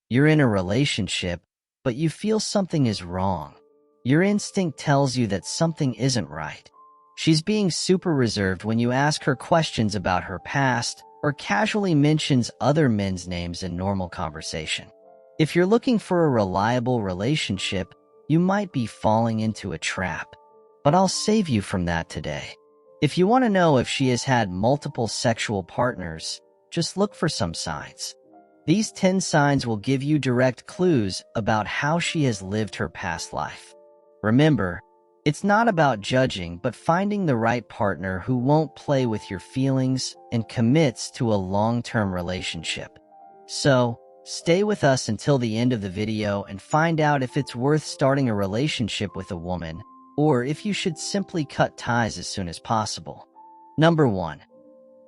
You're in a relationship, but you feel something is wrong. Your instinct tells you that something isn't right. She's being super reserved when you ask her questions about her past or casually mentions other men's names in normal conversation. If you're looking for a reliable relationship, you might be falling into a trap. But I'll save you from that today. If you want to know if she has had multiple sexual partners, just look for some signs. These 10 signs will give you direct clues about how she has lived her past life. Remember, it's not about judging, but finding the right partner who won't play with your feelings and commits to a long-term relationship. So, stay with us until the end of the video and find out if it's worth starting a relationship with a woman, or if you should simply cut ties as soon as possible. Number 1.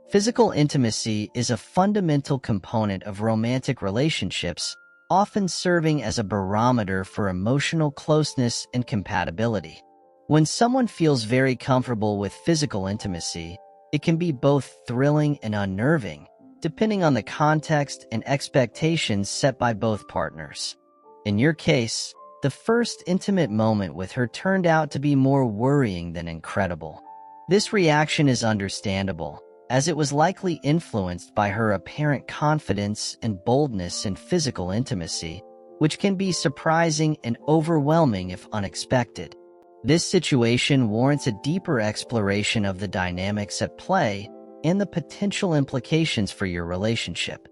Physical intimacy is a fundamental component of romantic relationships, often serving as a barometer for emotional closeness and compatibility. When someone feels very comfortable with physical intimacy, it can be both thrilling and unnerving, depending on the context and expectations set by both partners. In your case, the first intimate moment with her turned out to be more worrying than incredible. This reaction is understandable, as it was likely influenced by her apparent confidence and boldness in physical intimacy, which can be surprising and overwhelming if unexpected. This situation warrants a deeper exploration of the dynamics at play and the potential implications for your relationship.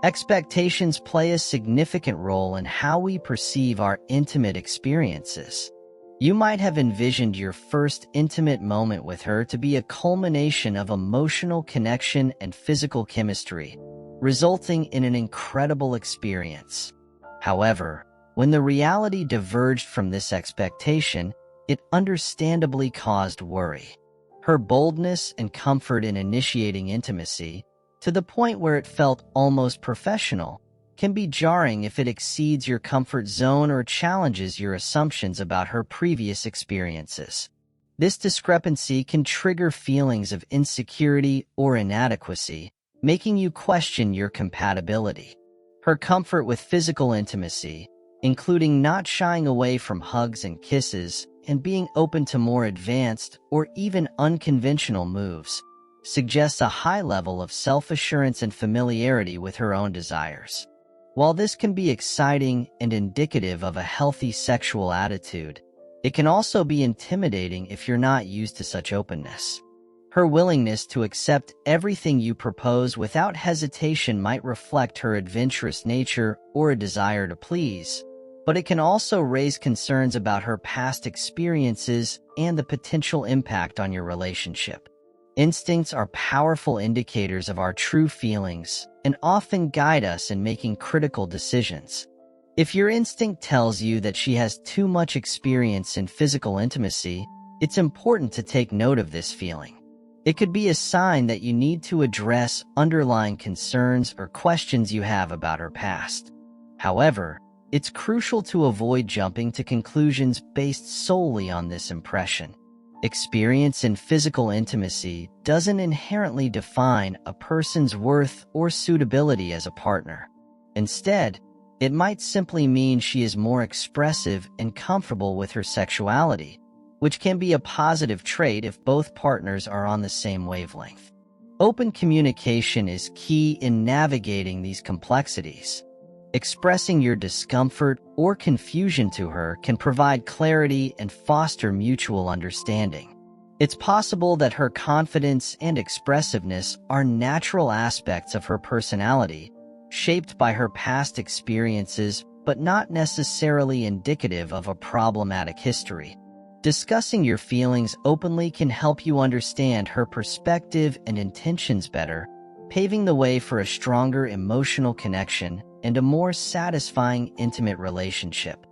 Expectations play a significant role in how we perceive our intimate experiences. You might have envisioned your first intimate moment with her to be a culmination of emotional connection and physical chemistry, resulting in an incredible experience. However, when the reality diverged from this expectation, it understandably caused worry. Her boldness and comfort in initiating intimacy, to the point where it felt almost professional, can be jarring if it exceeds your comfort zone or challenges your assumptions about her previous experiences. This discrepancy can trigger feelings of insecurity or inadequacy, making you question your compatibility. Her comfort with physical intimacy, including not shying away from hugs and kisses and being open to more advanced or even unconventional moves, suggests a high level of self-assurance and familiarity with her own desires. While this can be exciting and indicative of a healthy sexual attitude, it can also be intimidating if you're not used to such openness. Her willingness to accept everything you propose without hesitation might reflect her adventurous nature or a desire to please, but it can also raise concerns about her past experiences and the potential impact on your relationship. Instincts are powerful indicators of our true feelings and often guide us in making critical decisions. If your instinct tells you that she has too much experience in physical intimacy, it's important to take note of this feeling. It could be a sign that you need to address underlying concerns or questions you have about her past. However, it's crucial to avoid jumping to conclusions based solely on this impression. Experience in physical intimacy doesn't inherently define a person's worth or suitability as a partner. Instead, it might simply mean she is more expressive and comfortable with her sexuality, which can be a positive trait if both partners are on the same wavelength. Open communication is key in navigating these complexities. Expressing your discomfort or confusion to her can provide clarity and foster mutual understanding. It's possible that her confidence and expressiveness are natural aspects of her personality, shaped by her past experiences but not necessarily indicative of a problematic history. Discussing your feelings openly can help you understand her perspective and intentions better, paving the way for a stronger emotional connection and a more satisfying intimate relationship.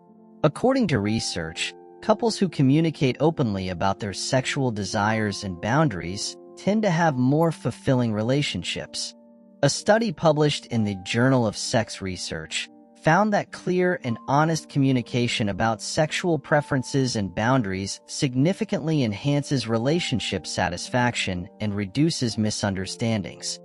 According to research, couples who communicate openly about their sexual desires and boundaries tend to have more fulfilling relationships. A study published in the Journal of Sex Research found that clear and honest communication about sexual preferences and boundaries significantly enhances relationship satisfaction and reduces misunderstandings.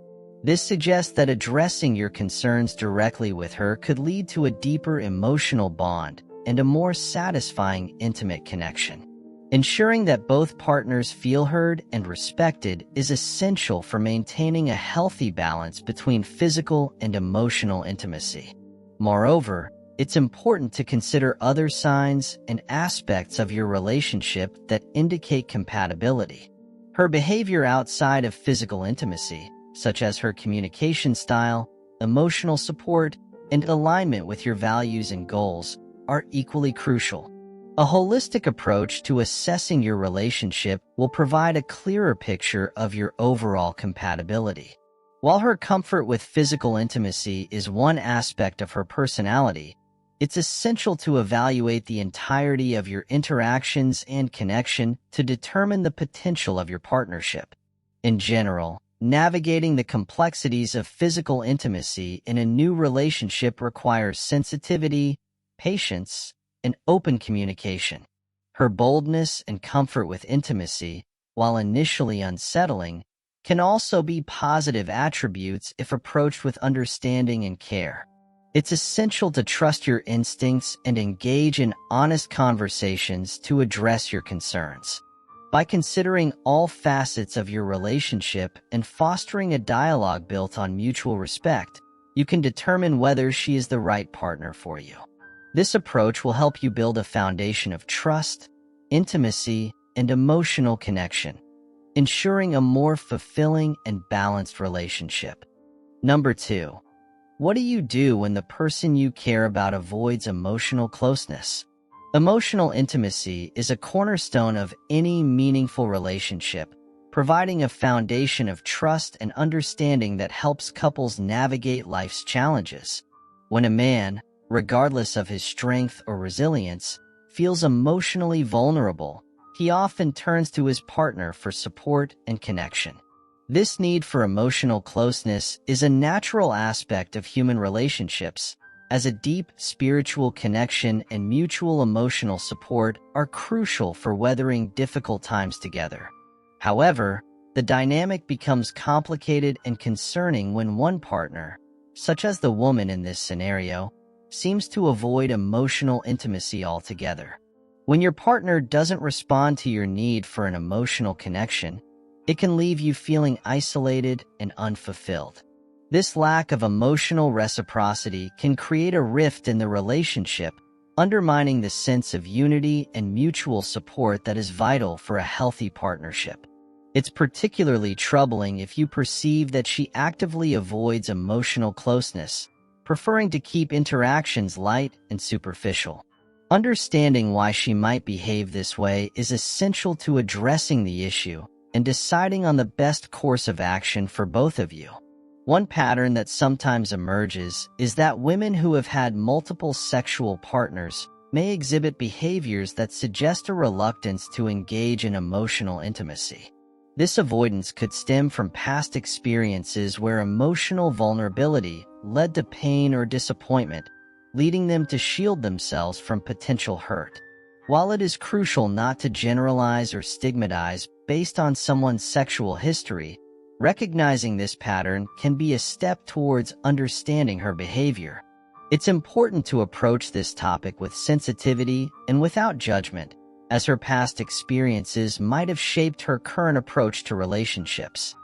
This suggests that addressing your concerns directly with her could lead to a deeper emotional bond and a more satisfying intimate connection. Ensuring that both partners feel heard and respected is essential for maintaining a healthy balance between physical and emotional intimacy. Moreover, it's important to consider other signs and aspects of your relationship that indicate compatibility. Her behavior outside of physical intimacy, such as her communication style, emotional support, and alignment with your values and goals, are equally crucial. A holistic approach to assessing your relationship will provide a clearer picture of your overall compatibility. While her comfort with physical intimacy is one aspect of her personality, it's essential to evaluate the entirety of your interactions and connection to determine the potential of your partnership. In general, navigating the complexities of physical intimacy in a new relationship requires sensitivity, patience, and open communication. Her boldness and comfort with intimacy, while initially unsettling, can also be positive attributes if approached with understanding and care. It's essential to trust your instincts and engage in honest conversations to address your concerns. By considering all facets of your relationship and fostering a dialogue built on mutual respect, you can determine whether she is the right partner for you. This approach will help you build a foundation of trust, intimacy, and emotional connection, ensuring a more fulfilling and balanced relationship. Number 2. What do you do when the person you care about avoids emotional closeness? Emotional intimacy is a cornerstone of any meaningful relationship, providing a foundation of trust and understanding that helps couples navigate life's challenges. When a man, regardless of his strength or resilience, feels emotionally vulnerable, he often turns to his partner for support and connection. This need for emotional closeness is a natural aspect of human relationships, as a deep spiritual connection and mutual emotional support are crucial for weathering difficult times together. However, the dynamic becomes complicated and concerning when one partner, such as the woman in this scenario, seems to avoid emotional intimacy altogether. When your partner doesn't respond to your need for an emotional connection, it can leave you feeling isolated and unfulfilled. This lack of emotional reciprocity can create a rift in the relationship, undermining the sense of unity and mutual support that is vital for a healthy partnership. It's particularly troubling if you perceive that she actively avoids emotional closeness, preferring to keep interactions light and superficial. Understanding why she might behave this way is essential to addressing the issue and deciding on the best course of action for both of you. One pattern that sometimes emerges is that women who have had multiple sexual partners may exhibit behaviors that suggest a reluctance to engage in emotional intimacy. This avoidance could stem from past experiences where emotional vulnerability led to pain or disappointment, leading them to shield themselves from potential hurt. While it is crucial not to generalize or stigmatize based on someone's sexual history, recognizing this pattern can be a step towards understanding her behavior. It's important to approach this topic with sensitivity and without judgment, as her past experiences might have shaped her current approach to relationships.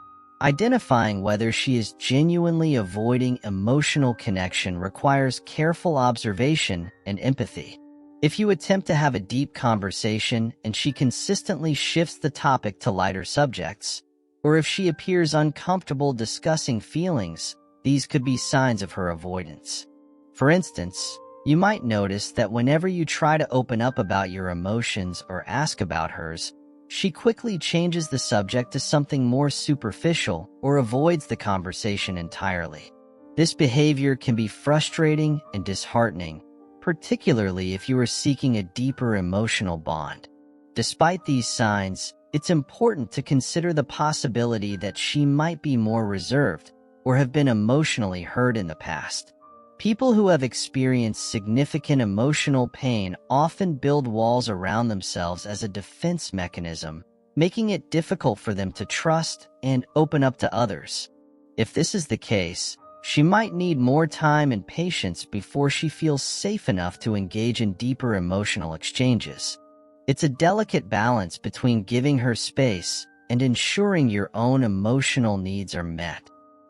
Identifying whether she is genuinely avoiding emotional connection requires careful observation and empathy. If you attempt to have a deep conversation and she consistently shifts the topic to lighter subjects, or if she appears uncomfortable discussing feelings, these could be signs of her avoidance. For instance, you might notice that whenever you try to open up about your emotions or ask about hers, she quickly changes the subject to something more superficial or avoids the conversation entirely. This behavior can be frustrating and disheartening, particularly if you are seeking a deeper emotional bond. Despite these signs, it's important to consider the possibility that she might be more reserved or have been emotionally hurt in the past. People who have experienced significant emotional pain often build walls around themselves as a defense mechanism, making it difficult for them to trust and open up to others. If this is the case, she might need more time and patience before she feels safe enough to engage in deeper emotional exchanges. It's a delicate balance between giving her space and ensuring your own emotional needs are met.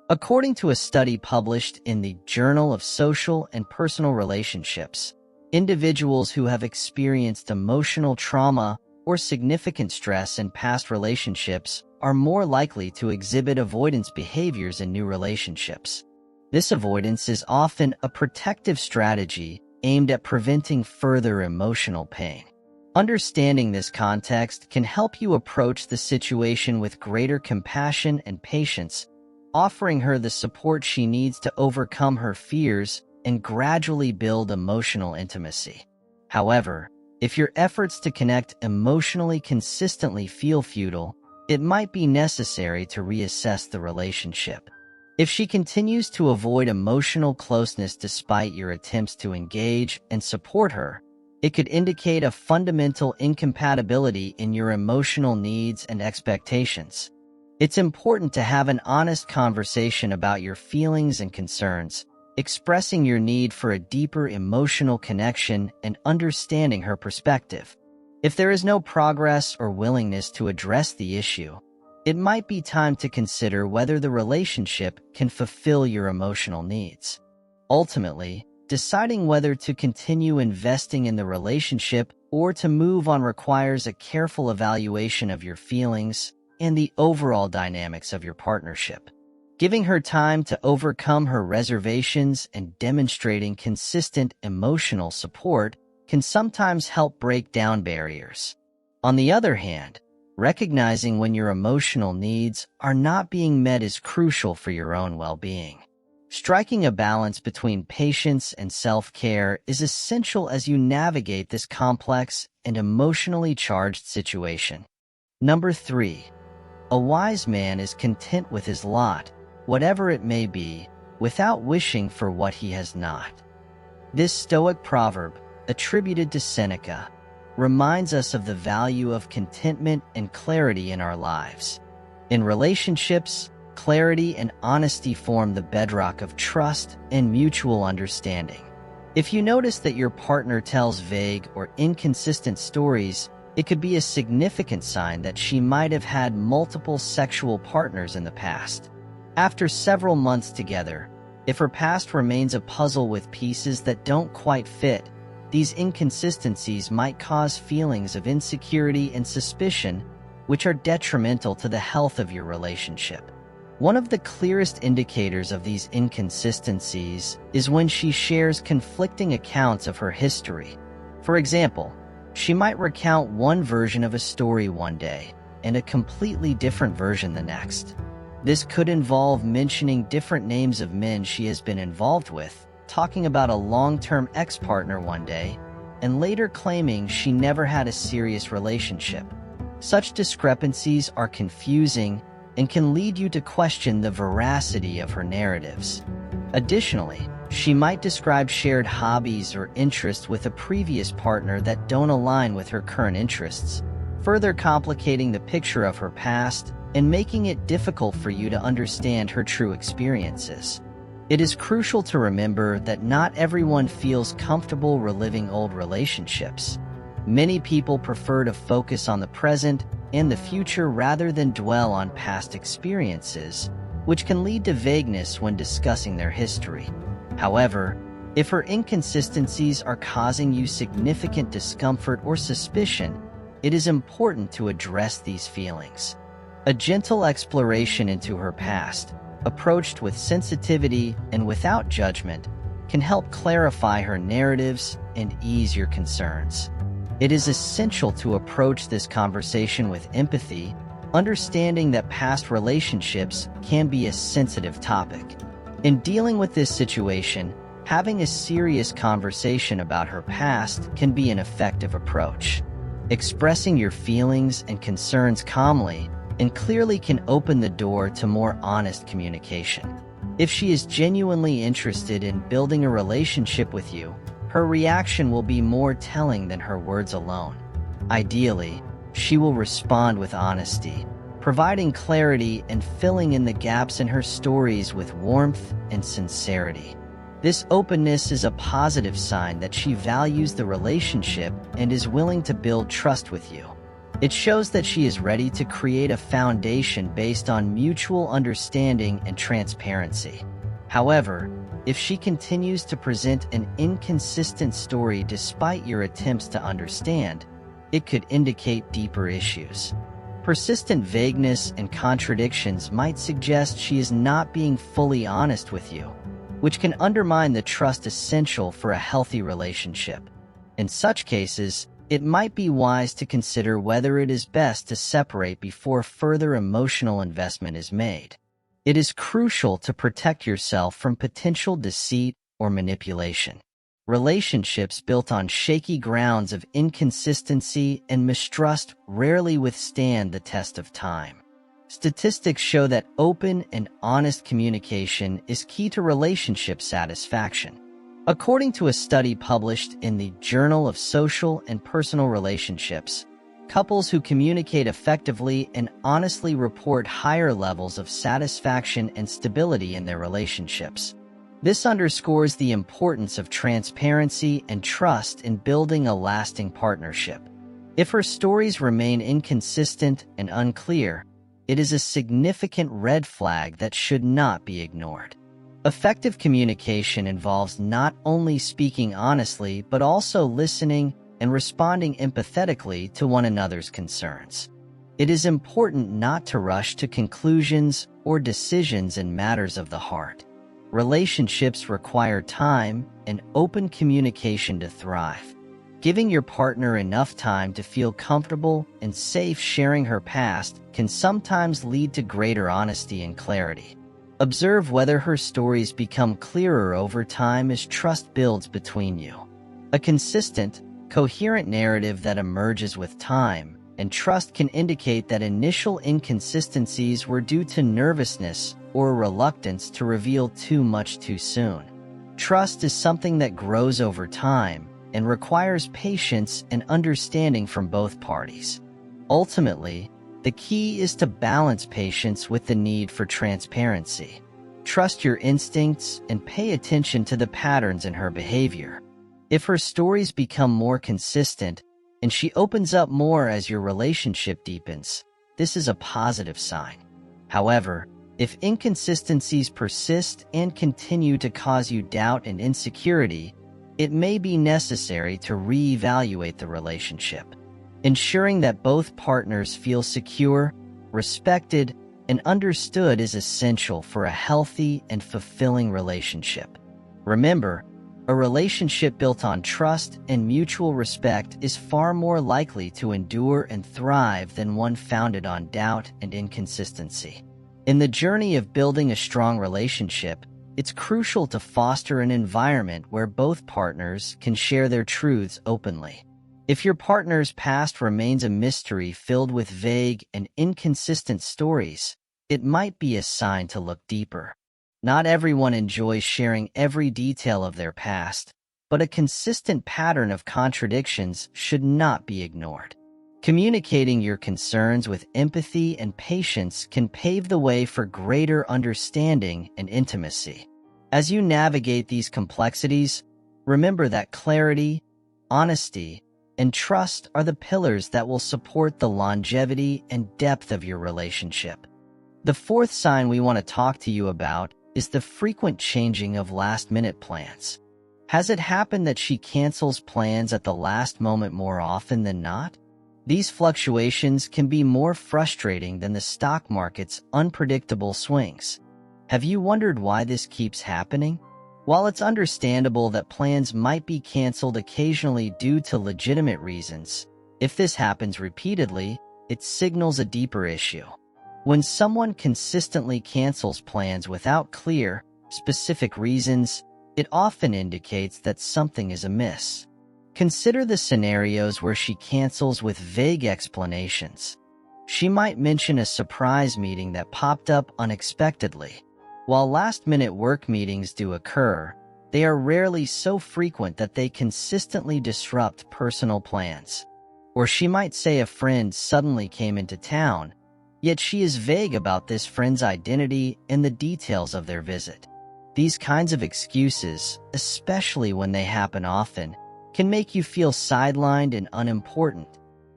According to a study published in the Journal of Social and Personal Relationships, individuals who have experienced emotional trauma or significant stress in past relationships are more likely to exhibit avoidance behaviors in new relationships. This avoidance is often a protective strategy aimed at preventing further emotional pain. Understanding this context can help you approach the situation with greater compassion and patience, offering her the support she needs to overcome her fears and gradually build emotional intimacy. However, if your efforts to connect emotionally consistently feel futile, it might be necessary to reassess the relationship. If she continues to avoid emotional closeness despite your attempts to engage and support her, it could indicate a fundamental incompatibility in your emotional needs and expectations. It's important to have an honest conversation about your feelings and concerns, expressing your need for a deeper emotional connection and understanding her perspective. If there is no progress or willingness to address the issue, it might be time to consider whether the relationship can fulfill your emotional needs. Ultimately, deciding whether to continue investing in the relationship or to move on requires a careful evaluation of your feelings and the overall dynamics of your partnership. Giving her time to overcome her reservations and demonstrating consistent emotional support can sometimes help break down barriers. On the other hand, recognizing when your emotional needs are not being met is crucial for your own well-being. Striking a balance between patience and self-care is essential as you navigate this complex and emotionally charged situation. Number 3. A wise man is content with his lot, whatever it may be, without wishing for what he has not. This Stoic proverb, attributed to Seneca, reminds us of the value of contentment and clarity in our lives. In relationships, clarity and honesty form the bedrock of trust and mutual understanding. If you notice that your partner tells vague or inconsistent stories, it could be a significant sign that she might have had multiple sexual partners in the past. After several months together, if her past remains a puzzle with pieces that don't quite fit, these inconsistencies might cause feelings of insecurity and suspicion, which are detrimental to the health of your relationship. One of the clearest indicators of these inconsistencies is when she shares conflicting accounts of her history. For example, she might recount one version of a story one day and a completely different version the next. This could involve mentioning different names of men she has been involved with, talking about a long-term ex-partner one day, and later claiming she never had a serious relationship. Such discrepancies are confusing and can lead you to question the veracity of her narratives. Additionally, she might describe shared hobbies or interests with a previous partner that don't align with her current interests, further complicating the picture of her past and making it difficult for you to understand her true experiences. It is crucial to remember that not everyone feels comfortable reliving old relationships. Many people prefer to focus on the present and the future rather than dwell on past experiences, which can lead to vagueness when discussing their history. However, if her inconsistencies are causing you significant discomfort or suspicion, it is important to address these feelings. A gentle exploration into her past, approached with sensitivity and without judgment, can help clarify her narratives and ease your concerns. It is essential to approach this conversation with empathy, understanding that past relationships can be a sensitive topic. In dealing with this situation, having a serious conversation about her past can be an effective approach. Expressing your feelings and concerns calmly and clearly can open the door to more honest communication. If she is genuinely interested in building a relationship with you, her reaction will be more telling than her words alone. Ideally, she will respond with honesty, providing clarity and filling in the gaps in her stories with warmth and sincerity. This openness is a positive sign that she values the relationship and is willing to build trust with you. It shows that she is ready to create a foundation based on mutual understanding and transparency. However, if she continues to present an inconsistent story despite your attempts to understand, it could indicate deeper issues. Persistent vagueness and contradictions might suggest she is not being fully honest with you, which can undermine the trust essential for a healthy relationship. In such cases, it might be wise to consider whether it is best to separate before further emotional investment is made. It is crucial to protect yourself from potential deceit or manipulation. Relationships built on shaky grounds of inconsistency and mistrust rarely withstand the test of time. Statistics show that open and honest communication is key to relationship satisfaction. According to a study published in the Journal of Social and Personal Relationships, couples who communicate effectively and honestly report higher levels of satisfaction and stability in their relationships. This underscores the importance of transparency and trust in building a lasting partnership. If her stories remain inconsistent and unclear, it is a significant red flag that should not be ignored. Effective communication involves not only speaking honestly but also listening and responding empathetically to one another's concerns. It is important not to rush to conclusions or decisions in matters of the heart. Relationships require time and open communication to thrive. Giving your partner enough time to feel comfortable and safe sharing her past can sometimes lead to greater honesty and clarity. Observe whether her stories become clearer over time as trust builds between you. A consistent, coherent narrative that emerges with time and trust can indicate that initial inconsistencies were due to nervousness or reluctance to reveal too much too soon. Trust is something that grows over time and requires patience and understanding from both parties. Ultimately, the key is to balance patience with the need for transparency. Trust your instincts and pay attention to the patterns in her behavior. If her stories become more consistent and she opens up more as your relationship deepens, this is a positive sign. However, if inconsistencies persist and continue to cause you doubt and insecurity, it may be necessary to reevaluate the relationship. Ensuring that both partners feel secure, respected, and understood is essential for a healthy and fulfilling relationship. Remember, a relationship built on trust and mutual respect is far more likely to endure and thrive than one founded on doubt and inconsistency. In the journey of building a strong relationship, it's crucial to foster an environment where both partners can share their truths openly. If your partner's past remains a mystery filled with vague and inconsistent stories, it might be a sign to look deeper. Not everyone enjoys sharing every detail of their past, but a consistent pattern of contradictions should not be ignored. Communicating your concerns with empathy and patience can pave the way for greater understanding and intimacy. As you navigate these complexities, remember that clarity, honesty, and trust are the pillars that will support the longevity and depth of your relationship. The fourth sign we want to talk to you about is the frequent changing of last-minute plans. Has it happened that she cancels plans at the last moment more often than not? These fluctuations can be more frustrating than the stock market's unpredictable swings. Have you wondered why this keeps happening? While it's understandable that plans might be canceled occasionally due to legitimate reasons, if this happens repeatedly, it signals a deeper issue. When someone consistently cancels plans without clear, specific reasons, it often indicates that something is amiss. Consider the scenarios where she cancels with vague explanations. She might mention a surprise meeting that popped up unexpectedly. While last-minute work meetings do occur, they are rarely so frequent that they consistently disrupt personal plans. Or she might say a friend suddenly came into town, yet she is vague about this friend's identity and the details of their visit. These kinds of excuses, especially when they happen often, can make you feel sidelined and unimportant.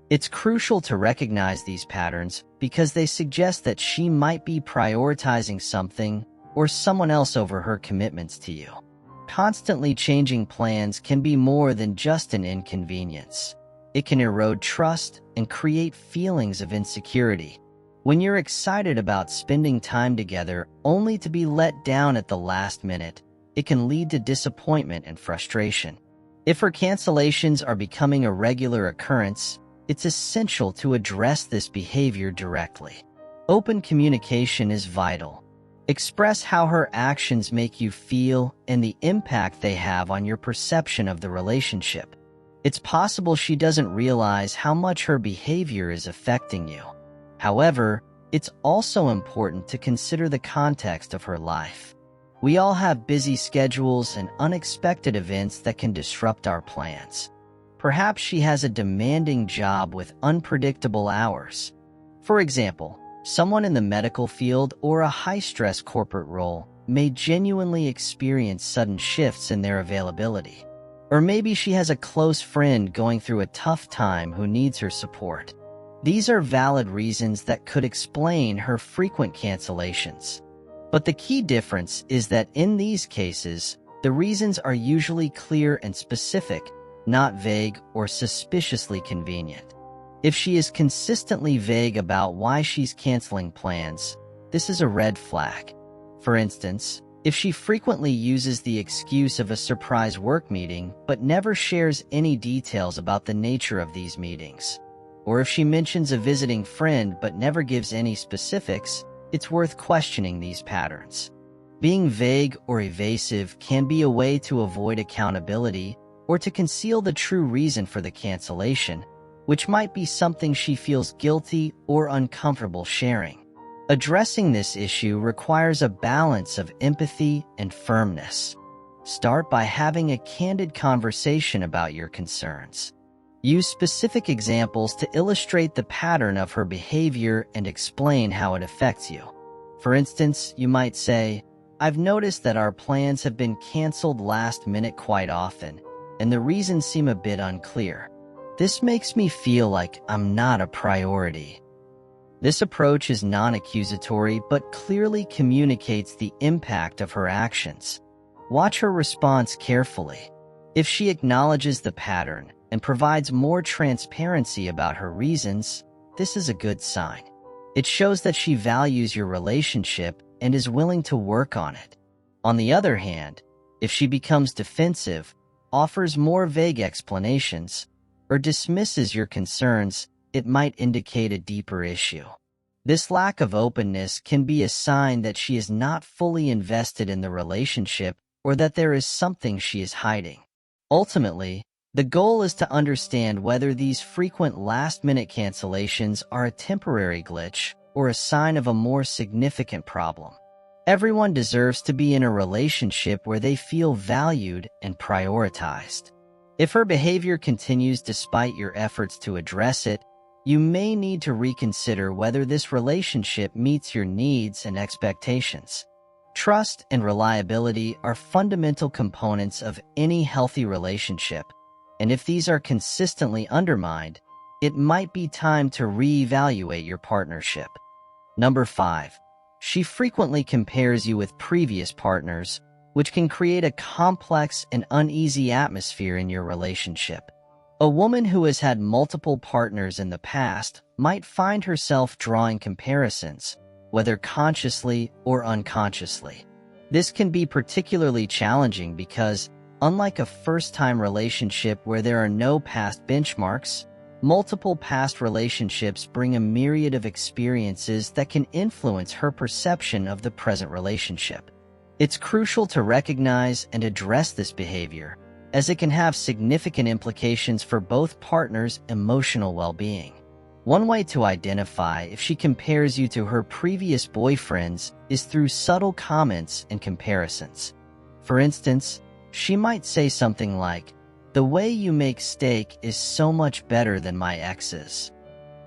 It's crucial to recognize these patterns because they suggest that she might be prioritizing something or someone else over her commitments to you. Constantly changing plans can be more than just an inconvenience. It can erode trust and create feelings of insecurity. When you're excited about spending time together only to be let down at the last minute, it can lead to disappointment and frustration. If her cancellations are becoming a regular occurrence, it's essential to address this behavior directly. Open communication is vital. Express how her actions make you feel and the impact they have on your perception of the relationship. It's possible she doesn't realize how much her behavior is affecting you. However, it's also important to consider the context of her life. We all have busy schedules and unexpected events that can disrupt our plans. Perhaps she has a demanding job with unpredictable hours. For example, someone in the medical field or a high-stress corporate role may genuinely experience sudden shifts in their availability. Or maybe she has a close friend going through a tough time who needs her support. These are valid reasons that could explain her frequent cancellations. But the key difference is that in these cases, the reasons are usually clear and specific, not vague or suspiciously convenient. If she is consistently vague about why she's canceling plans, this is a red flag. For instance, if she frequently uses the excuse of a surprise work meeting but never shares any details about the nature of these meetings, or if she mentions a visiting friend but never gives any specifics, it's worth questioning these patterns. Being vague or evasive can be a way to avoid accountability or to conceal the true reason for the cancellation, which might be something she feels guilty or uncomfortable sharing. Addressing this issue requires a balance of empathy and firmness. Start by having a candid conversation about your concerns. Use specific examples to illustrate the pattern of her behavior and explain how it affects you. For instance, you might say, "I've noticed that our plans have been canceled last minute quite often, and the reasons seem a bit unclear. This makes me feel like I'm not a priority." This approach is non-accusatory but clearly communicates the impact of her actions. Watch her response carefully. If she acknowledges the pattern and provides more transparency about her reasons, this is a good sign. It shows that she values your relationship and is willing to work on it. On the other hand, if she becomes defensive, offers more vague explanations, or dismisses your concerns, it might indicate a deeper issue. This lack of openness can be a sign that she is not fully invested in the relationship or that there is something she is hiding. Ultimately, the goal is to understand whether these frequent last-minute cancellations are a temporary glitch or a sign of a more significant problem. Everyone deserves to be in a relationship where they feel valued and prioritized. If her behavior continues despite your efforts to address it, you may need to reconsider whether this relationship meets your needs and expectations. Trust and reliability are fundamental components of any healthy relationship, and if these are consistently undermined, it might be time to reevaluate your partnership. Number 5. She frequently compares you with previous partners, which can create a complex and uneasy atmosphere in your relationship. A woman who has had multiple partners in the past might find herself drawing comparisons, whether consciously or unconsciously. This can be particularly challenging because, unlike a first-time relationship where there are no past benchmarks, multiple past relationships bring a myriad of experiences that can influence her perception of the present relationship. It's crucial to recognize and address this behavior, as it can have significant implications for both partners' emotional well-being. One way to identify if she compares you to her previous boyfriends is through subtle comments and comparisons. For instance, she might say something like, "The way you make steak is so much better than my ex's."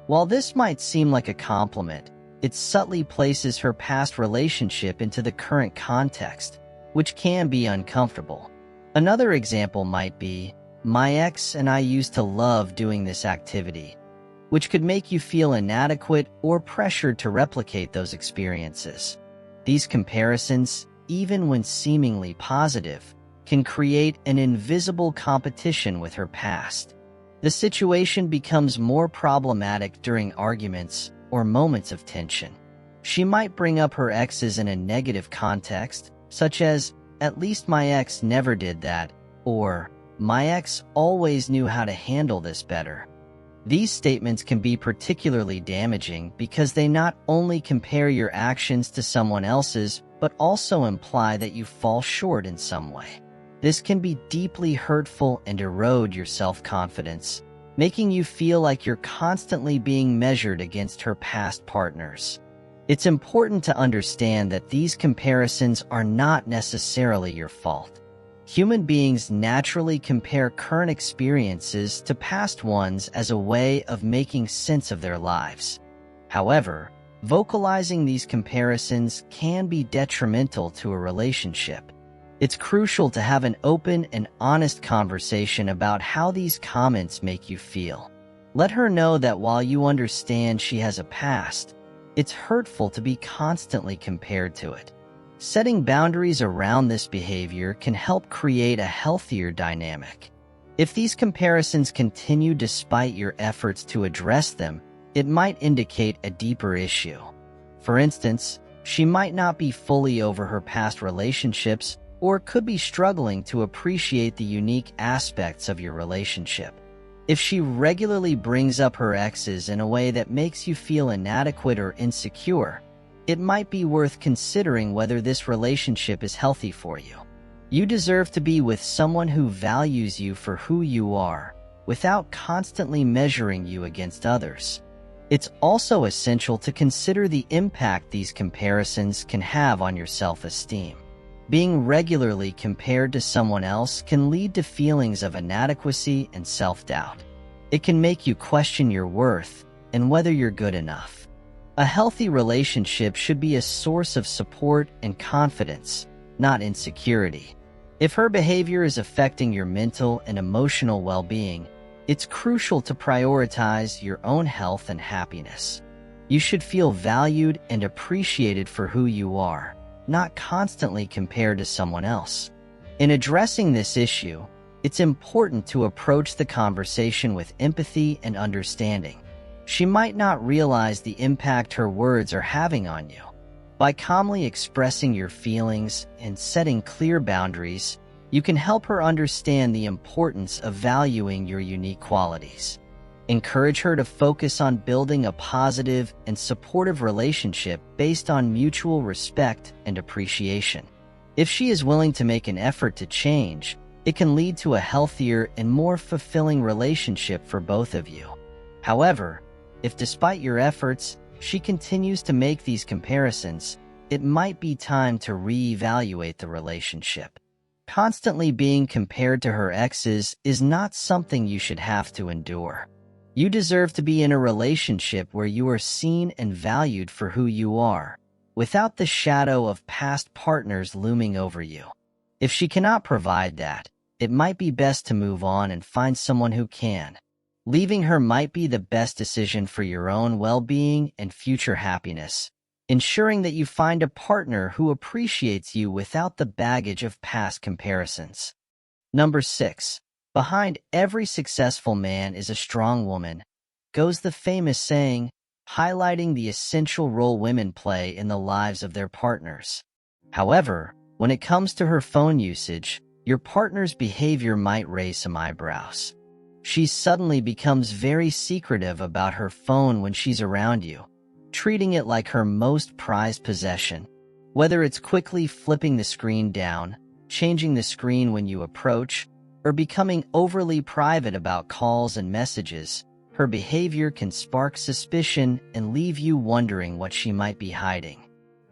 While this might seem like a compliment, it subtly places her past relationship into the current context, which can be uncomfortable. Another example might be, "My ex and I used to love doing this activity," which could make you feel inadequate or pressured to replicate those experiences. These comparisons, even when seemingly positive, can create an invisible competition with her past. The situation becomes more problematic during arguments or moments of tension. She might bring up her exes in a negative context, such as, "At least my ex never did that," or "My ex always knew how to handle this better." These statements can be particularly damaging because they not only compare your actions to someone else's, but also imply that you fall short in some way. This can be deeply hurtful and erode your self-confidence, making you feel like you're constantly being measured against her past partners. It's important to understand that these comparisons are not necessarily your fault. Human beings naturally compare current experiences to past ones as a way of making sense of their lives. However, vocalizing these comparisons can be detrimental to a relationship. It's crucial to have an open and honest conversation about how these comments make you feel. Let her know that while you understand she has a past, it's hurtful to be constantly compared to it. Setting boundaries around this behavior can help create a healthier dynamic. If these comparisons continue despite your efforts to address them, it might indicate a deeper issue. For instance, she might not be fully over her past relationships or could be struggling to appreciate the unique aspects of your relationship. If she regularly brings up her exes in a way that makes you feel inadequate or insecure, it might be worth considering whether this relationship is healthy for you. You deserve to be with someone who values you for who you are, without constantly measuring you against others. It's also essential to consider the impact these comparisons can have on your self-esteem. Being regularly compared to someone else can lead to feelings of inadequacy and self-doubt. It can make you question your worth and whether you're good enough. A healthy relationship should be a source of support and confidence, not insecurity. If her behavior is affecting your mental and emotional well-being, it's crucial to prioritize your own health and happiness. You should feel valued and appreciated for who you are, not constantly compared to someone else. In addressing this issue, it's important to approach the conversation with empathy and understanding. She might not realize the impact her words are having on you. By calmly expressing your feelings and setting clear boundaries, you can help her understand the importance of valuing your unique qualities. Encourage her to focus on building a positive and supportive relationship based on mutual respect and appreciation. If she is willing to make an effort to change, it can lead to a healthier and more fulfilling relationship for both of you. However, if despite your efforts, she continues to make these comparisons, it might be time to reevaluate the relationship. Constantly being compared to her exes is not something you should have to endure. You deserve to be in a relationship where you are seen and valued for who you are, without the shadow of past partners looming over you. If she cannot provide that, it might be best to move on and find someone who can. Leaving her might be the best decision for your own well-being and future happiness, ensuring that you find a partner who appreciates you without the baggage of past comparisons. Number 6. Behind every successful man is a strong woman, goes the famous saying, highlighting the essential role women play in the lives of their partners. However, when it comes to her phone usage, your partner's behavior might raise some eyebrows. She suddenly becomes very secretive about her phone when she's around you, treating it like her most prized possession. Whether it's quickly flipping the screen down, changing the screen when you approach, or becoming overly private about calls and messages, her behavior can spark suspicion and leave you wondering what she might be hiding.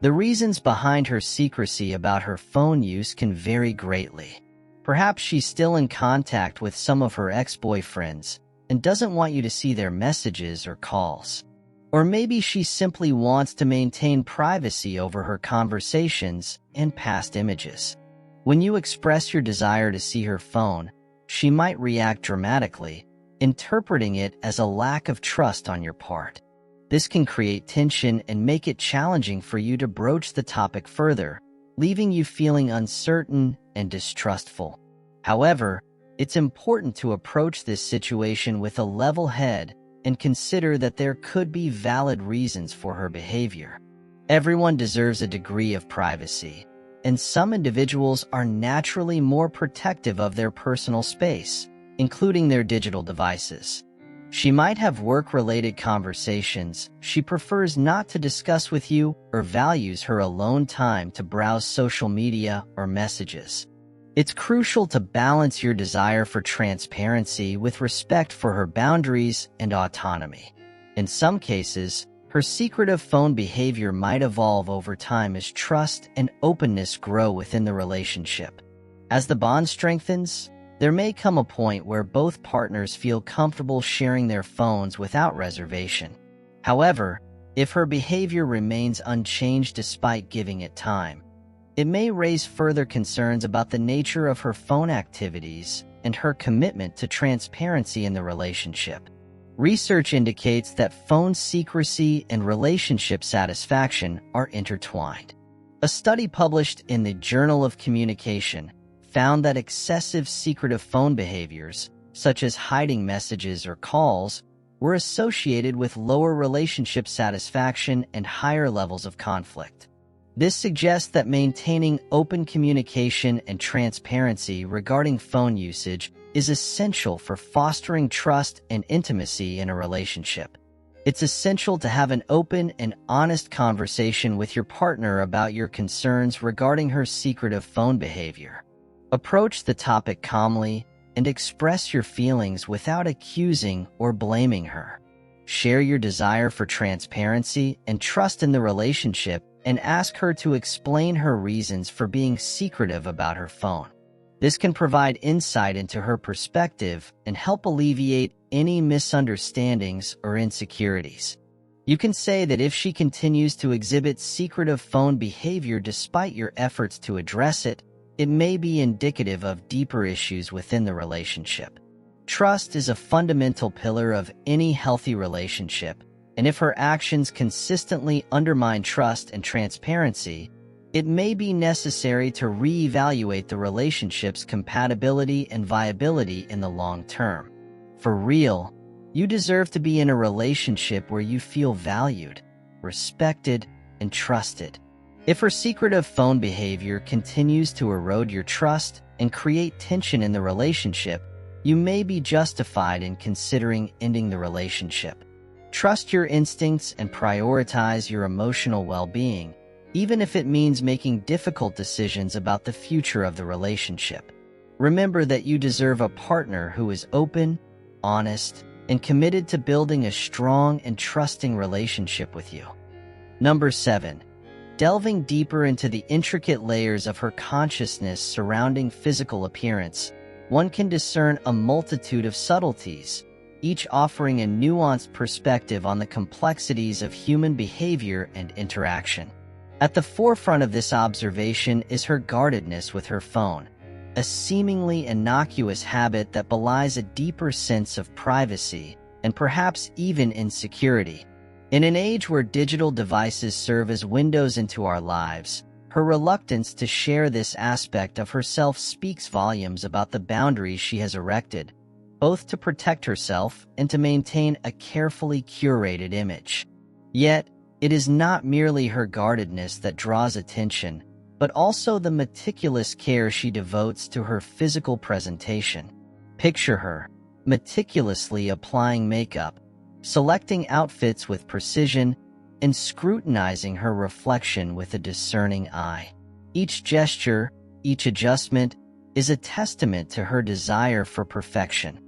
The reasons behind her secrecy about her phone use can vary greatly. Perhaps she's still in contact with some of her ex-boyfriends and doesn't want you to see their messages or calls. Or maybe she simply wants to maintain privacy over her conversations and past images. When you express your desire to see her phone, she might react dramatically, interpreting it as a lack of trust on your part. This can create tension and make it challenging for you to broach the topic further, leaving you feeling uncertain and distrustful. However, it's important to approach this situation with a level head and consider that there could be valid reasons for her behavior. Everyone deserves a degree of privacy, and some individuals are naturally more protective of their personal space, including their digital devices. She might have work-related conversations she prefers not to discuss with you, or values her alone time to browse social media or messages. It's crucial to balance your desire for transparency with respect for her boundaries and autonomy. In some cases, her secretive phone behavior might evolve over time as trust and openness grow within the relationship. As the bond strengthens, there may come a point where both partners feel comfortable sharing their phones without reservation. However, if her behavior remains unchanged despite giving it time, it may raise further concerns about the nature of her phone activities and her commitment to transparency in the relationship. Research indicates that phone secrecy and relationship satisfaction are intertwined. A study published in the Journal of Communication found that excessive secretive phone behaviors, such as hiding messages or calls, were associated with lower relationship satisfaction and higher levels of conflict. This suggests that maintaining open communication and transparency regarding phone usage is essential for fostering trust and intimacy in a relationship. It's essential to have an open and honest conversation with your partner about your concerns regarding her secretive phone behavior. Approach the topic calmly and express your feelings without accusing or blaming her. Share your desire for transparency and trust in the relationship and ask her to explain her reasons for being secretive about her phone. This can provide insight into her perspective and help alleviate any misunderstandings or insecurities. You can say that if she continues to exhibit secretive phone behavior despite your efforts to address it, it may be indicative of deeper issues within the relationship. Trust is a fundamental pillar of any healthy relationship, and if her actions consistently undermine trust and transparency, it may be necessary to reevaluate the relationship's compatibility and viability in the long term. For real, you deserve to be in a relationship where you feel valued, respected, and trusted. If her secretive phone behavior continues to erode your trust and create tension in the relationship, you may be justified in considering ending the relationship. Trust your instincts and prioritize your emotional well-being, even if it means making difficult decisions about the future of the relationship. Remember that you deserve a partner who is open, honest, and committed to building a strong and trusting relationship with you. Number 7. Delving deeper into the intricate layers of her consciousness surrounding physical appearance, one can discern a multitude of subtleties, each offering a nuanced perspective on the complexities of human behavior and interaction. At the forefront of this observation is her guardedness with her phone, a seemingly innocuous habit that belies a deeper sense of privacy and perhaps even insecurity. In an age where digital devices serve as windows into our lives, her reluctance to share this aspect of herself speaks volumes about the boundaries she has erected, both to protect herself and to maintain a carefully curated image. Yet, it is not merely her guardedness that draws attention, but also the meticulous care she devotes to her physical presentation. Picture her, meticulously applying makeup, selecting outfits with precision, and scrutinizing her reflection with a discerning eye. Each gesture, each adjustment, is a testament to her desire for perfection,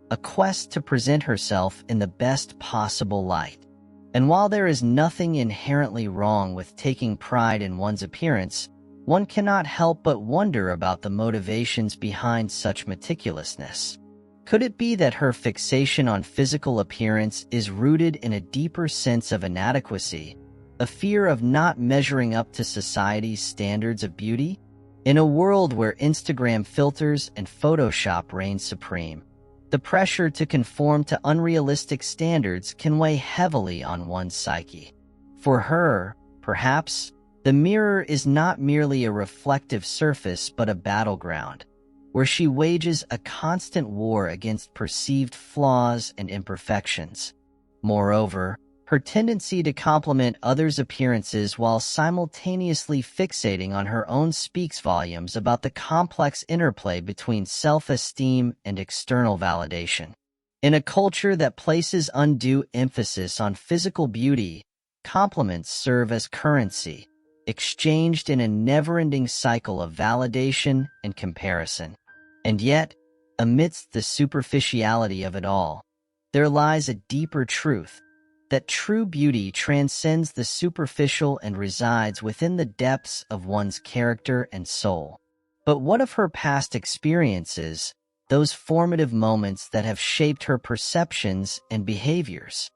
a quest to present herself in the best possible light. And while there is nothing inherently wrong with taking pride in one's appearance, one cannot help but wonder about the motivations behind such meticulousness. Could it be that her fixation on physical appearance is rooted in a deeper sense of inadequacy, a fear of not measuring up to society's standards of beauty? In a world where Instagram filters and Photoshop reign supreme, the pressure to conform to unrealistic standards can weigh heavily on one's psyche. For her, perhaps, the mirror is not merely a reflective surface but a battleground, where she wages a constant war against perceived flaws and imperfections. Moreover, her tendency to compliment others' appearances while simultaneously fixating on her own speaks volumes about the complex interplay between self-esteem and external validation. In a culture that places undue emphasis on physical beauty, compliments serve as currency, exchanged in a never-ending cycle of validation and comparison. And yet, amidst the superficiality of it all, there lies a deeper truth, that true beauty transcends the superficial and resides within the depths of one's character and soul. But what of her past experiences, those formative moments that have shaped her perceptions and behaviors?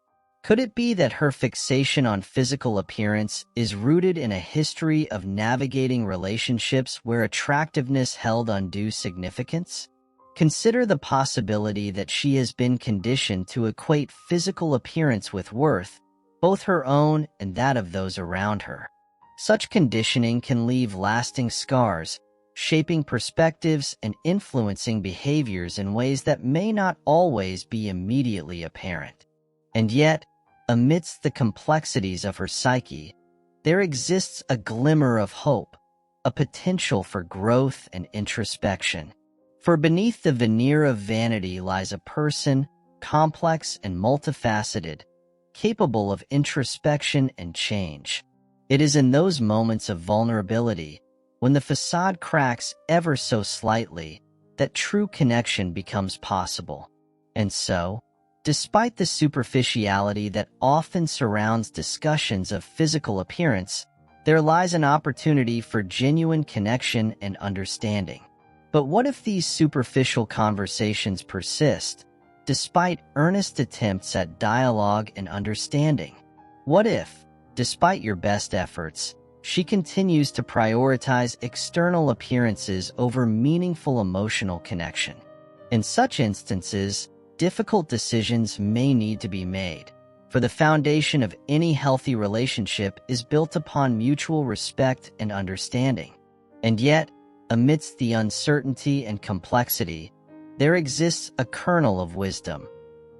Could it be that her fixation on physical appearance is rooted in a history of navigating relationships where attractiveness held undue significance? Consider the possibility that she has been conditioned to equate physical appearance with worth, both her own and that of those around her. Such conditioning can leave lasting scars, shaping perspectives and influencing behaviors in ways that may not always be immediately apparent. And yet, amidst the complexities of her psyche, there exists a glimmer of hope, a potential for growth and introspection. For beneath the veneer of vanity lies a person, complex and multifaceted, capable of introspection and change. It is in those moments of vulnerability, when the facade cracks ever so slightly, that true connection becomes possible. And so, despite the superficiality that often surrounds discussions of physical appearance, there lies an opportunity for genuine connection and understanding. But what if these superficial conversations persist, despite earnest attempts at dialogue and understanding? What if, despite your best efforts, she continues to prioritize external appearances over meaningful emotional connection? In such instances, difficult decisions may need to be made, for the foundation of any healthy relationship is built upon mutual respect and understanding. And yet, amidst the uncertainty and complexity, there exists a kernel of wisdom,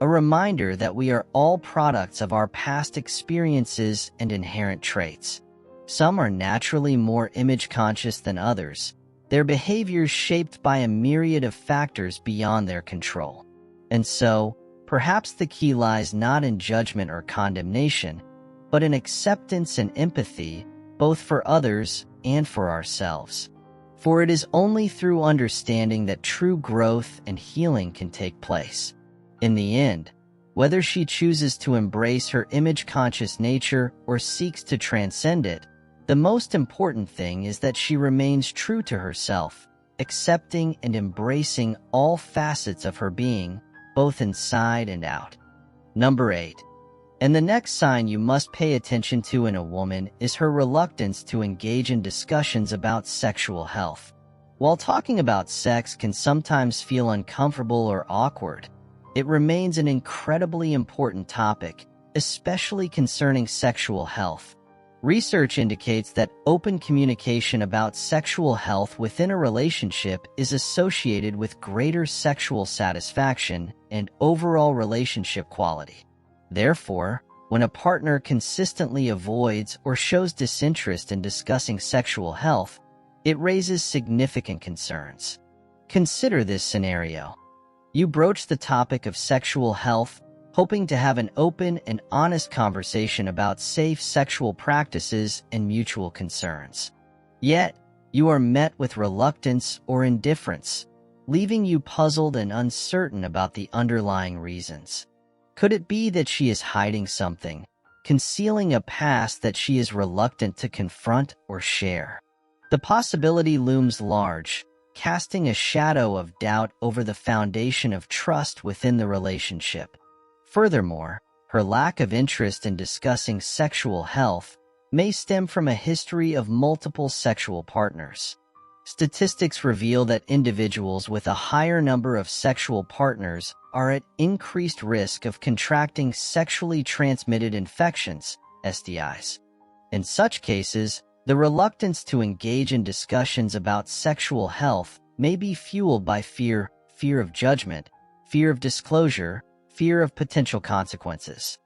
a reminder that we are all products of our past experiences and inherent traits. Some are naturally more image-conscious than others, their behaviors shaped by a myriad of factors beyond their control. And so, perhaps the key lies not in judgment or condemnation, but in acceptance and empathy, both for others and for ourselves. For it is only through understanding that true growth and healing can take place. In the end, whether she chooses to embrace her image-conscious nature or seeks to transcend it, the most important thing is that she remains true to herself, accepting and embracing all facets of her being, both inside and out. Number 8. And the next sign you must pay attention to in a woman is her reluctance to engage in discussions about sexual health. While talking about sex can sometimes feel uncomfortable or awkward, it remains an incredibly important topic, especially concerning sexual health. Research indicates that open communication about sexual health within a relationship is associated with greater sexual satisfaction and overall relationship quality. Therefore, when a partner consistently avoids or shows disinterest in discussing sexual health, it raises significant concerns. Consider this scenario. You broach the topic of sexual health, hoping to have an open and honest conversation about safe sexual practices and mutual concerns. Yet, you are met with reluctance or indifference, leaving you puzzled and uncertain about the underlying reasons. Could it be that she is hiding something, concealing a past that she is reluctant to confront or share? The possibility looms large, casting a shadow of doubt over the foundation of trust within the relationship. Furthermore, her lack of interest in discussing sexual health may stem from a history of multiple sexual partners. Statistics reveal that individuals with a higher number of sexual partners are at increased risk of contracting sexually transmitted infections, STIs. In such cases, the reluctance to engage in discussions about sexual health may be fueled by fear of judgment, fear of disclosure, fear of potential consequences.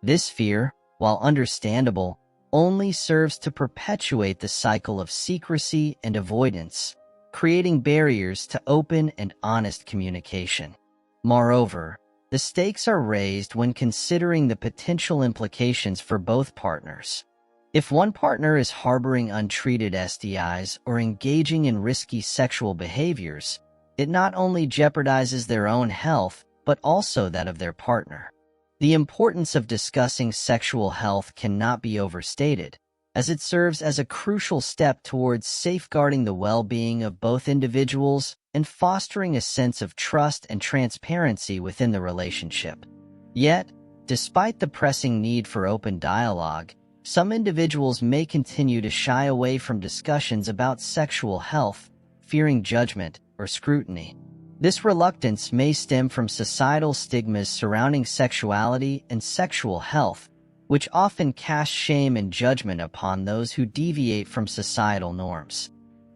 This fear, while understandable, only serves to perpetuate the cycle of secrecy and avoidance, creating barriers to open and honest communication. Moreover, the stakes are raised when considering the potential implications for both partners. If one partner is harboring untreated STIs or engaging in risky sexual behaviors, it not only jeopardizes their own health, but also that of their partner. The importance of discussing sexual health cannot be overstated, as it serves as a crucial step towards safeguarding the well-being of both individuals and fostering a sense of trust and transparency within the relationship. Yet, despite the pressing need for open dialogue, some individuals may continue to shy away from discussions about sexual health, fearing judgment or scrutiny. This reluctance may stem from societal stigmas surrounding sexuality and sexual health, which often cast shame and judgment upon those who deviate from societal norms.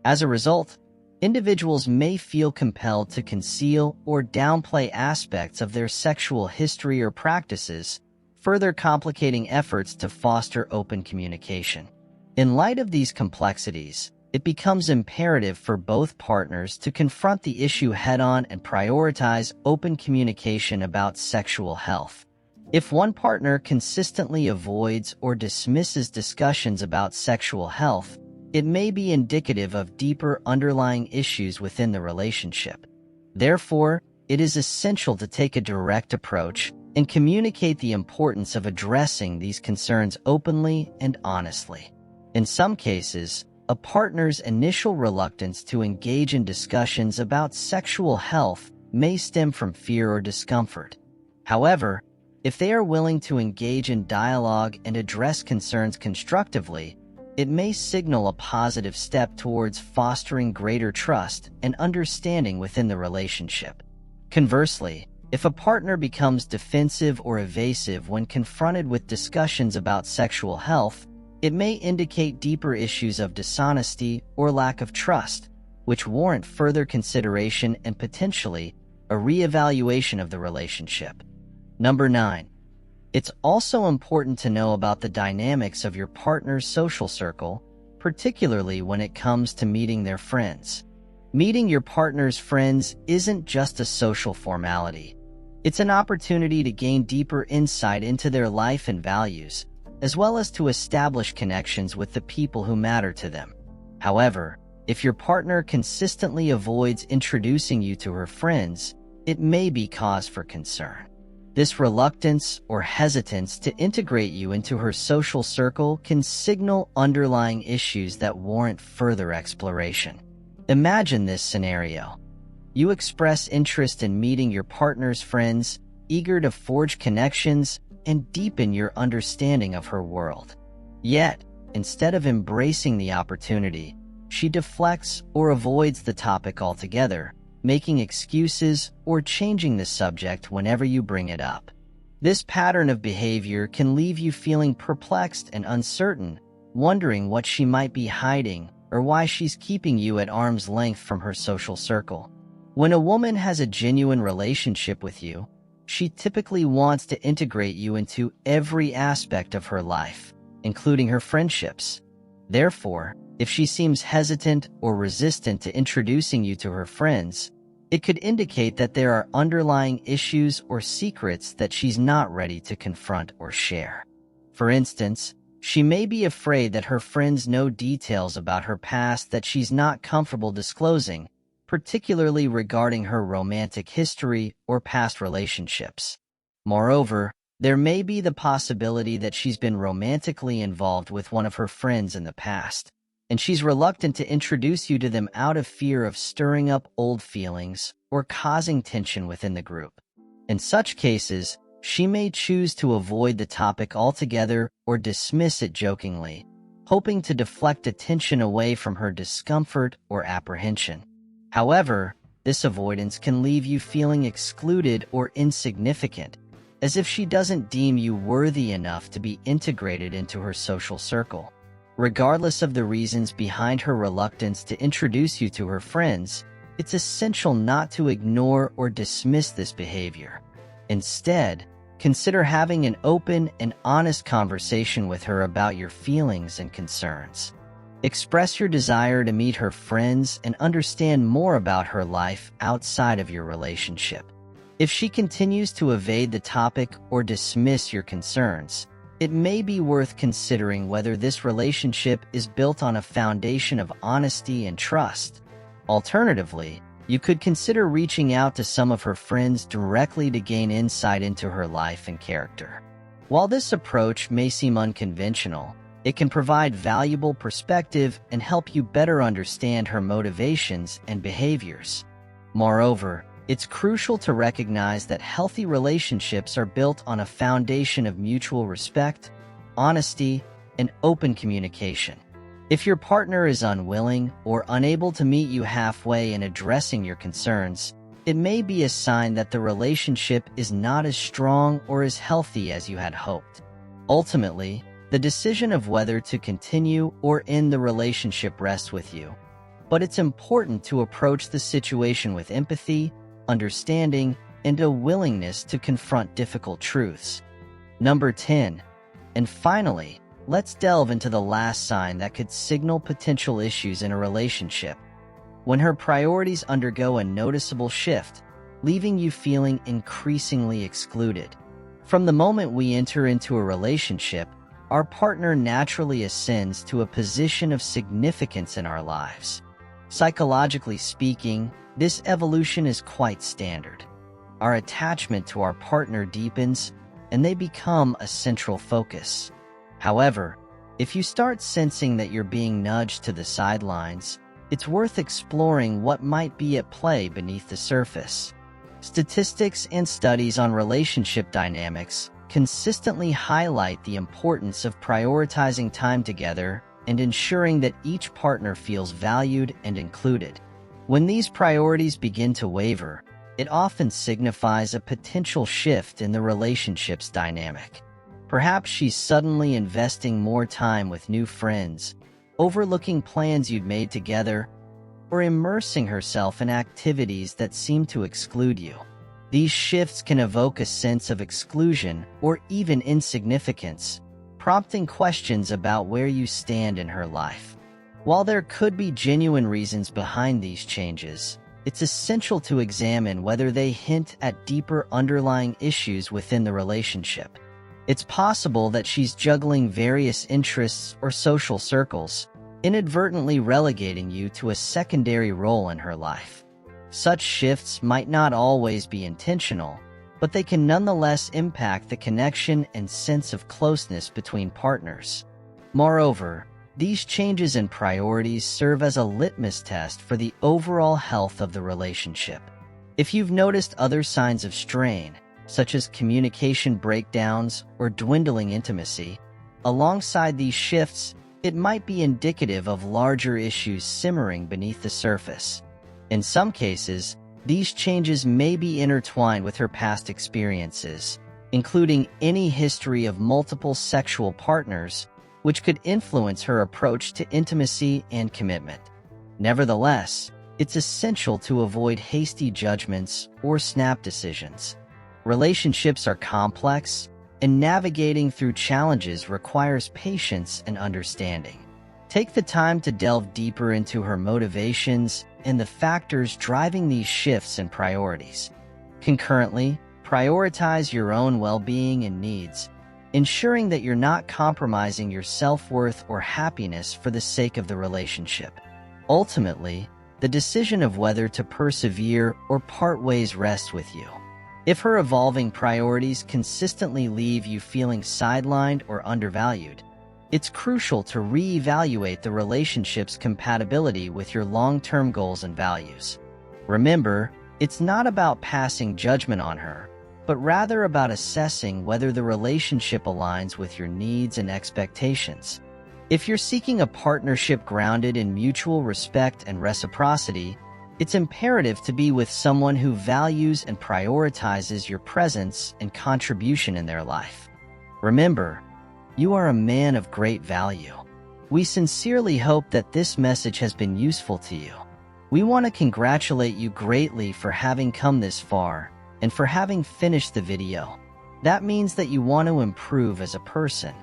As a result, individuals may feel compelled to conceal or downplay aspects of their sexual history or practices, further complicating efforts to foster open communication. In light of these complexities, it becomes imperative for both partners to confront the issue head-on and prioritize open communication about sexual health. If one partner consistently avoids or dismisses discussions about sexual health, it may be indicative of deeper underlying issues within the relationship. Therefore, it is essential to take a direct approach and communicate the importance of addressing these concerns openly and honestly. In some cases, a partner's initial reluctance to engage in discussions about sexual health may stem from fear or discomfort. However, if they are willing to engage in dialogue and address concerns constructively, it may signal a positive step towards fostering greater trust and understanding within the relationship. Conversely, if a partner becomes defensive or evasive when confronted with discussions about sexual health, it may indicate deeper issues of dishonesty or lack of trust, which warrant further consideration and potentially a re-evaluation of the relationship. Number 9. It's also important to know about the dynamics of your partner's social circle, particularly when it comes to meeting their friends. Meeting your partner's friends isn't just a social formality. It's an opportunity to gain deeper insight into their life and values, as well as to establish connections with the people who matter to them. However, if your partner consistently avoids introducing you to her friends, it may be cause for concern. This reluctance or hesitance to integrate you into her social circle can signal underlying issues that warrant further exploration. Imagine this scenario. You express interest in meeting your partner's friends, eager to forge connections and deepen your understanding of her world. Yet, instead of embracing the opportunity, she deflects or avoids the topic altogether, making excuses or changing the subject whenever you bring it up. This pattern of behavior can leave you feeling perplexed and uncertain, wondering what she might be hiding or why she's keeping you at arm's length from her social circle. When a woman has a genuine relationship with you, she typically wants to integrate you into every aspect of her life, including her friendships. Therefore, if she seems hesitant or resistant to introducing you to her friends, it could indicate that there are underlying issues or secrets that she's not ready to confront or share. For instance, she may be afraid that her friends know details about her past that she's not comfortable disclosing, particularly regarding her romantic history or past relationships. Moreover, there may be the possibility that she's been romantically involved with one of her friends in the past, and she's reluctant to introduce you to them out of fear of stirring up old feelings or causing tension within the group. In such cases, she may choose to avoid the topic altogether or dismiss it jokingly, hoping to deflect attention away from her discomfort or apprehension. However, this avoidance can leave you feeling excluded or insignificant, as if she doesn't deem you worthy enough to be integrated into her social circle. Regardless of the reasons behind her reluctance to introduce you to her friends, it's essential not to ignore or dismiss this behavior. Instead, consider having an open and honest conversation with her about your feelings and concerns. Express your desire to meet her friends and understand more about her life outside of your relationship. If she continues to evade the topic or dismiss your concerns, it may be worth considering whether this relationship is built on a foundation of honesty and trust. Alternatively, you could consider reaching out to some of her friends directly to gain insight into her life and character. While this approach may seem unconventional, it can provide valuable perspective and help you better understand her motivations and behaviors. Moreover, it's crucial to recognize that healthy relationships are built on a foundation of mutual respect, honesty, and open communication. If your partner is unwilling or unable to meet you halfway in addressing your concerns, it may be a sign that the relationship is not as strong or as healthy as you had hoped. Ultimately, the decision of whether to continue or end the relationship rests with you, but it's important to approach the situation with empathy, understanding, and a willingness to confront difficult truths. Number 10. And finally, let's delve into the last sign that could signal potential issues in a relationship. When her priorities undergo a noticeable shift, leaving you feeling increasingly excluded. From the moment we enter into a relationship, our partner naturally ascends to a position of significance in our lives. Psychologically speaking, this evolution is quite standard. Our attachment to our partner deepens, and they become a central focus. However, if you start sensing that you're being nudged to the sidelines, it's worth exploring what might be at play beneath the surface. Statistics and studies on relationship dynamics consistently highlight the importance of prioritizing time together and ensuring that each partner feels valued and included. When these priorities begin to waver, it often signifies a potential shift in the relationship's dynamic. Perhaps she's suddenly investing more time with new friends, overlooking plans you'd made together, or immersing herself in activities that seem to exclude you. These shifts can evoke a sense of exclusion or even insignificance, prompting questions about where you stand in her life. While there could be genuine reasons behind these changes, it's essential to examine whether they hint at deeper underlying issues within the relationship. It's possible that she's juggling various interests or social circles, inadvertently relegating you to a secondary role in her life. Such shifts might not always be intentional, but they can nonetheless impact the connection and sense of closeness between partners. Moreover, these changes in priorities serve as a litmus test for the overall health of the relationship. If you've noticed other signs of strain, such as communication breakdowns or dwindling intimacy, alongside these shifts, it might be indicative of larger issues simmering beneath the surface. In some cases, these changes may be intertwined with her past experiences, including any history of multiple sexual partners, which could influence her approach to intimacy and commitment. Nevertheless, it's essential to avoid hasty judgments or snap decisions. Relationships are complex, and navigating through challenges requires patience and understanding. Take the time to delve deeper into her motivations and the factors driving these shifts in priorities. Concurrently, prioritize your own well-being and needs, ensuring that you're not compromising your self-worth or happiness for the sake of the relationship. Ultimately, the decision of whether to persevere or part ways rests with you. If her evolving priorities consistently leave you feeling sidelined or undervalued, it's crucial to reevaluate the relationship's compatibility with your long-term goals and values. Remember, it's not about passing judgment on her, but rather about assessing whether the relationship aligns with your needs and expectations. If you're seeking a partnership grounded in mutual respect and reciprocity, it's imperative to be with someone who values and prioritizes your presence and contribution in their life. Remember, you are a man of great value. We sincerely hope that this message has been useful to you. We want to congratulate you greatly for having come this far and for having finished the video. That means that you want to improve as a person.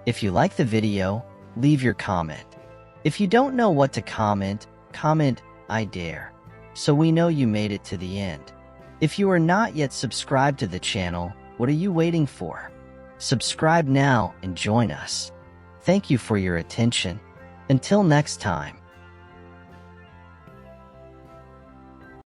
If you like the video, leave your comment. If you don't know what to comment, comment, "I dare," so we know you made it to the end. If you are not yet subscribed to the channel, what are you waiting for? Subscribe now and join us. Thank you for your attention. Until next time.